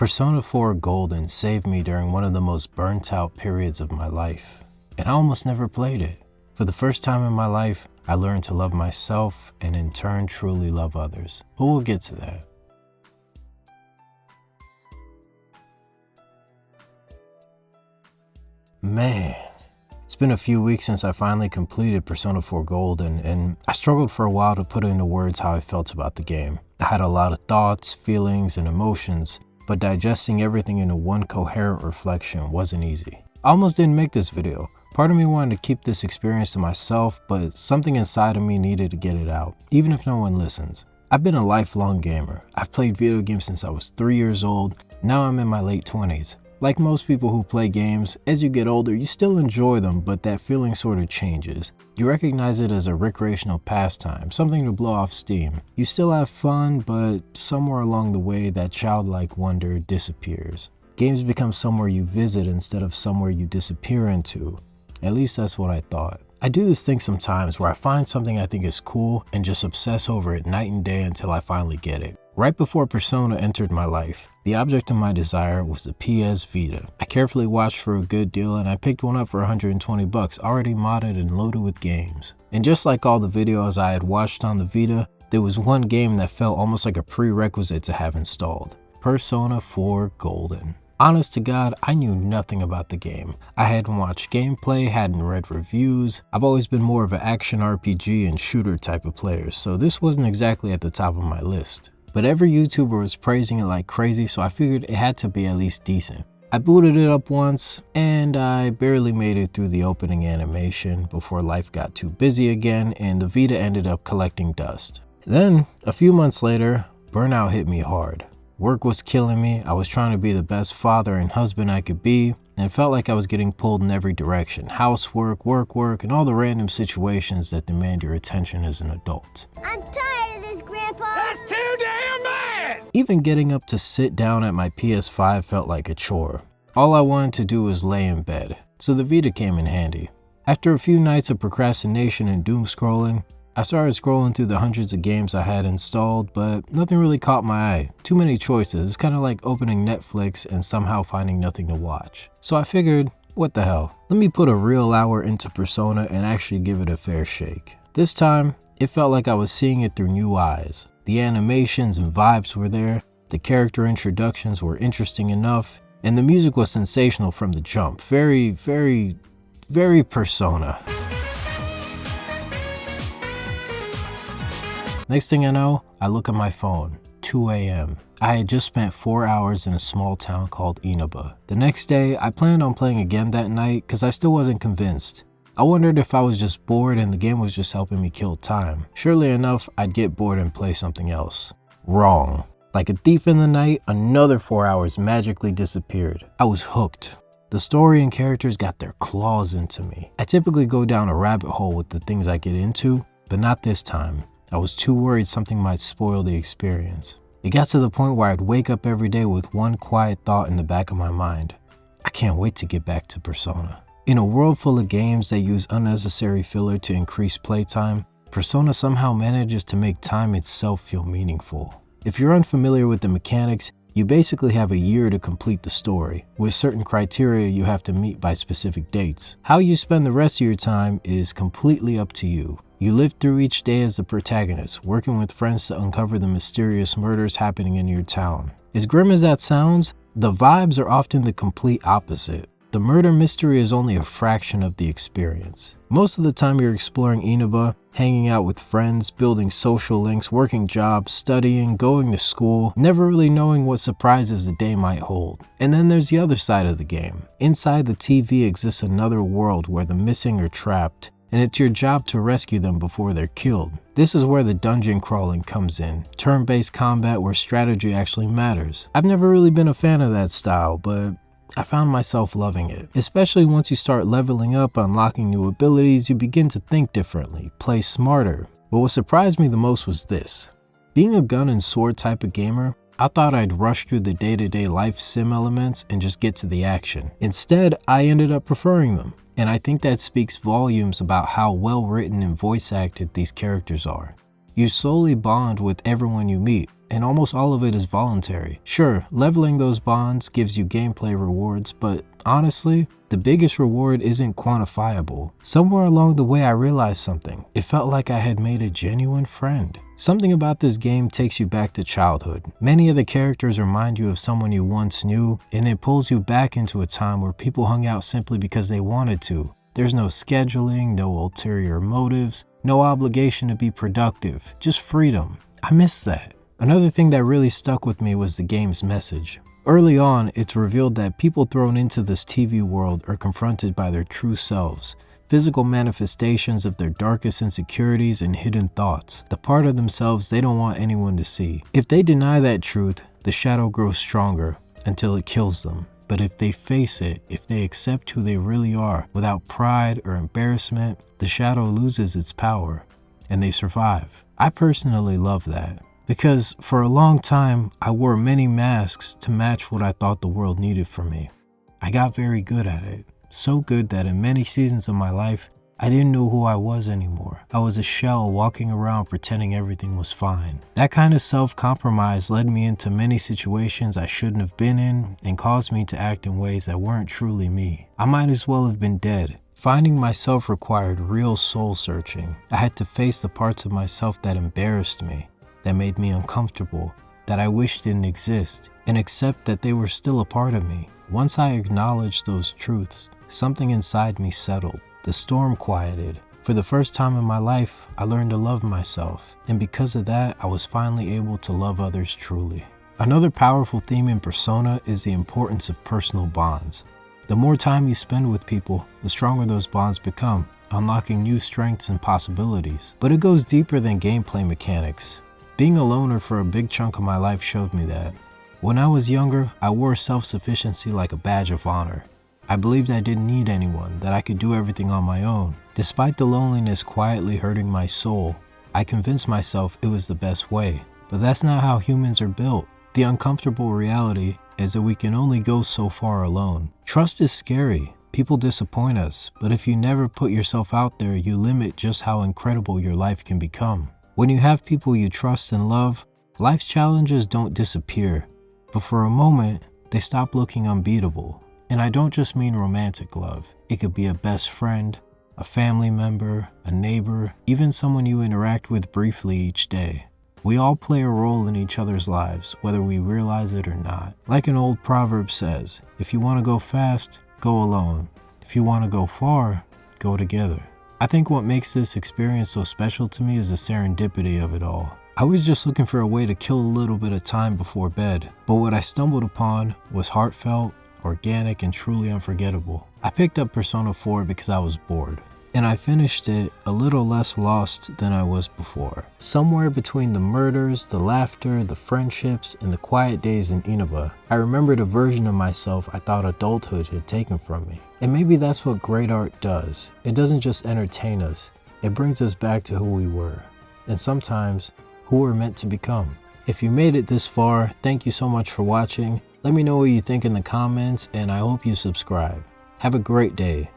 Persona 4 Golden saved me during one of the most burnt out periods of my life, and I almost never played it. For the first time in my life, I learned to love myself and in turn truly love others, but we'll get to that. Man, it's been a few weeks since I finally completed Persona 4 Golden, and I struggled for a while to put into words how I felt about the game. I had a lot of thoughts, feelings, and emotions, but digesting everything into one coherent reflection wasn't easy. I almost didn't make this video. Part of me wanted to keep this experience to myself, but something inside of me needed to get it out, even if no one listens. I've been a lifelong gamer. I've played video games since I was 3 years old. Now I'm in my late 20s. Like most people who play games, as you get older, you still enjoy them, but that feeling sort of changes. You recognize it as a recreational pastime, something to blow off steam. You still have fun, but somewhere along the way, that childlike wonder disappears. Games become somewhere you visit instead of somewhere you disappear into. At least that's what I thought. I do this thing sometimes where I find something I think is cool and just obsess over it night and day until I finally get it. Right before Persona entered my life, the object of my desire was the PS Vita. I carefully watched for a good deal and I picked one up for 120 bucks, already modded and loaded with games. And just like all the videos I had watched on the Vita, there was one game that felt almost like a prerequisite to have installed: Persona 4 Golden. Honest to God, I knew nothing about the game. I hadn't watched gameplay, hadn't read reviews. I've always been more of an action RPG and shooter type of player, so this wasn't exactly at the top of my list. But every YouTuber was praising it like crazy, so I figured it had to be at least decent. I booted it up once, and I barely made it through the opening animation before life got too busy again and the Vita ended up collecting dust. Then, a few months later, burnout hit me hard. Work was killing me, I was trying to be the best father and husband I could be, and it felt like I was getting pulled in every direction. Housework, work, and all the random situations that demand your attention as an adult. I'm tired of this, Grandpa! That's too damn bad! Even getting up to sit down at my PS5 felt like a chore. All I wanted to do was lay in bed, so the Vita came in handy. After a few nights of procrastination and doom scrolling, I started scrolling through the hundreds of games I had installed, but nothing really caught my eye. Too many choices. It's kind of like opening Netflix and somehow finding nothing to watch. So I figured, what the hell? Let me put a real hour into Persona and actually give it a fair shake. This time, it felt like I was seeing it through new eyes. The animations and vibes were there, the character introductions were interesting enough, and the music was sensational from the jump. Very Persona. Next thing I know, I look at my phone, 2 a.m. I had just spent 4 hours in a small town called Inaba. The next day, I planned on playing again that night because I still wasn't convinced. I wondered if I was just bored and the game was just helping me kill time. Surely enough, I'd get bored and play something else. Wrong. Like a thief in the night, another 4 hours magically disappeared. I was hooked. The story and characters got their claws into me. I typically go down a rabbit hole with the things I get into, but not this time. I was too worried something might spoil the experience. It got to the point where I'd wake up every day with one quiet thought in the back of my mind. I can't wait to get back to Persona. In a world full of games that use unnecessary filler to increase playtime, Persona somehow manages to make time itself feel meaningful. If you're unfamiliar with the mechanics, you basically have a year to complete the story, with certain criteria you have to meet by specific dates. How you spend the rest of your time is completely up to you. You live through each day as the protagonist, working with friends to uncover the mysterious murders happening in your town. As grim as that sounds, the vibes are often the complete opposite. The murder mystery is only a fraction of the experience. Most of the time you're exploring Inaba, hanging out with friends, building social links, working jobs, studying, going to school, never really knowing what surprises the day might hold. And then there's the other side of the game. Inside the TV exists another world where the missing are trapped, and it's your job to rescue them before they're killed. This is where the dungeon crawling comes in, turn-based combat where strategy actually matters. I've never really been a fan of that style, but I found myself loving it. Especially once you start leveling up, unlocking new abilities, you begin to think differently, play smarter. But what surprised me the most was this. Being a gun and sword type of gamer, I thought I'd rush through the day-to-day life sim elements and just get to the action. Instead, I ended up preferring them. And I think that speaks volumes about how well written and voice acted these characters are. You slowly bond with everyone you meet, and almost all of it is voluntary. Sure, leveling those bonds gives you gameplay rewards, but honestly, the biggest reward isn't quantifiable. Somewhere along the way I realized something. It felt like I had made a genuine friend. Something about this game takes you back to childhood. Many of the characters remind you of someone you once knew, and it pulls you back into a time where people hung out simply because they wanted to. There's no scheduling, no ulterior motives, no obligation to be productive, just freedom. I miss that. Another thing that really stuck with me was the game's message. Early on, it's revealed that people thrown into this TV world are confronted by their true selves, physical manifestations of their darkest insecurities and hidden thoughts, the part of themselves they don't want anyone to see. If they deny that truth, the shadow grows stronger until it kills them. But if they face it, if they accept who they really are without pride or embarrassment, the shadow loses its power and they survive. I personally love that because for a long time, I wore many masks to match what I thought the world needed from me. I got very good at it, so good that in many seasons of my life, I didn't know who I was anymore. I was a shell walking around pretending everything was fine. That kind of self-compromise led me into many situations I shouldn't have been in and caused me to act in ways that weren't truly me. I might as well have been dead. Finding myself required real soul searching. I had to face the parts of myself that embarrassed me, that made me uncomfortable, that I wished didn't exist, and accept that they were still a part of me. Once I acknowledged those truths, something inside me settled. The storm quieted. For the first time in my life, I learned to love myself, and because of that, I was finally able to love others truly. Another powerful theme in Persona is the importance of personal bonds. The more time you spend with people, the stronger those bonds become, unlocking new strengths and possibilities. But it goes deeper than gameplay mechanics. Being a loner for a big chunk of my life showed me that. When I was younger, I wore self-sufficiency like a badge of honor. I believed I didn't need anyone, that I could do everything on my own. Despite the loneliness quietly hurting my soul, I convinced myself it was the best way. But that's not how humans are built. The uncomfortable reality is that we can only go so far alone. Trust is scary. People disappoint us, but if you never put yourself out there, you limit just how incredible your life can become. When you have people you trust and love, life's challenges don't disappear, but for a moment, they stop looking unbeatable. And I don't just mean romantic love. It could be a best friend, a family member, a neighbor, even someone you interact with briefly each day. We all play a role in each other's lives, whether we realize it or not. Like an old proverb says, if you want to go fast, go alone. If you want to go far, go together. I think what makes this experience so special to me is the serendipity of it all. I was just looking for a way to kill a little bit of time before bed, but what I stumbled upon was heartfelt, organic, and truly unforgettable. I picked up Persona 4 because I was bored, and I finished it a little less lost than I was before. Somewhere between the murders, the laughter, the friendships, and the quiet days in Inaba, I remembered a version of myself I thought adulthood had taken from me. And maybe that's what great art does. It doesn't just entertain us, it brings us back to who we were, and sometimes who we're meant to become. If you made it this far, thank you so much for watching. Let me know what you think in the comments, and I hope you subscribe. Have a great day.